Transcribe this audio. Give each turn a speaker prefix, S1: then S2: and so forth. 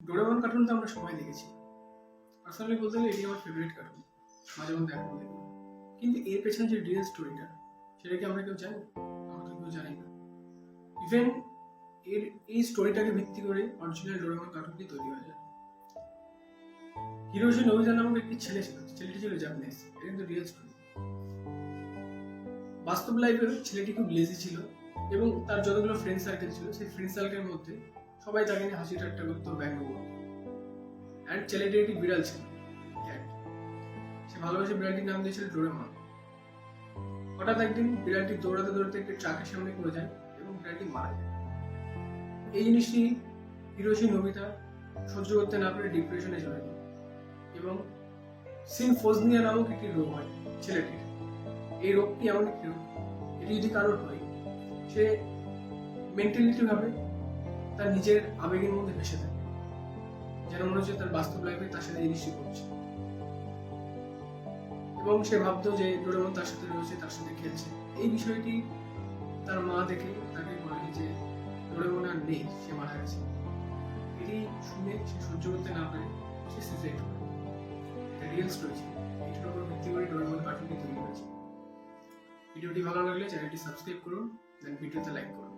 S1: Doraemon cartoon তো আমরা সবাই দেখেছি। পার্সোনালি বলতে গেলে এটি আমার ফেভারিট কার্টুন, মাঝে মধ্যে এখনো দেখি। কিন্তু এর পেছনে যে রিয়েল স্টোরিটা, সেটা কি আমরা কেউ জানি? আমরা তো কেউ জানি না। ইভেন এর এই স্টোরিটাকে ভিত্তি করে অরিজিনাল ডোরেমন কার্টুনটি তৈরি হয়ে যায়। হিরোশি নোবিতা নামক একটি ছেলে ছিল, ছেলেটি ছিল জাপানিজ। এটা কিন্তু রিয়েল স্টোরি। বাস্তব লাইফের ছেলেটি খুব লেজি ছিল এবং তার যতগুলো ফ্রেন্ড সার্কেল ছিল, সেই ফ্রেন্ড সার্কেলের মধ্যে সবাই তাকে নিয়ে হাসি ঠাট্টা করতো, ব্যঙ্গ করতো। অ্যান্ড ছেলেটি একটি বিড়াল ছিল, ক্যাট। সে ভালোবেসে বিড়ালটির নাম দিয়েছিল ডোরেমন। হঠাৎ একদিন বিড়ালটি দৌড়াতে দৌড়াতে একটি ট্রাকের সামনে পড়ে যায় এবং বিড়ালটি মারা যায়। এই জিনিসটি হিরোশি নোবিতা সহ্য করতে না পেরে ডিপ্রেশনে চলে যায় এবং সিনফোজনিয়া নামক একটি রোগ হয় ছেলেটির। এই রোগটি এমন একটি রোগ, এটি যদি কারোর হয়, সে মেন্টালিটি ভাবে তার নিজের আবেগের মধ্যে ভেসে থাকে, যেন মনে হচ্ছে তার বাস্তব লাইফে তার সাথে জিনিসটি করছে। এবং সে ভাবতো যে ডোরেমন তার সাথে রয়েছে, তার সাথে খেলছে। এই বিষয়টি তার মা দেখে তাকে বলে যে ডোরেমন আর নেই, সে মারা গেছে। এটি শুনে সে সহ্য করতে না পারে সে সুইসাইড করে। এটা রিয়েল স্টোরি ছিল। এটার উপর ভিত্তি করে ডোরেমন কার্টুনটি তৈরি হয়েছে। ভিডিওটি ভালো লাগলে চ্যানেলটি সাবস্ক্রাইব করুন, দেন ভিডিওতে লাইক করুন।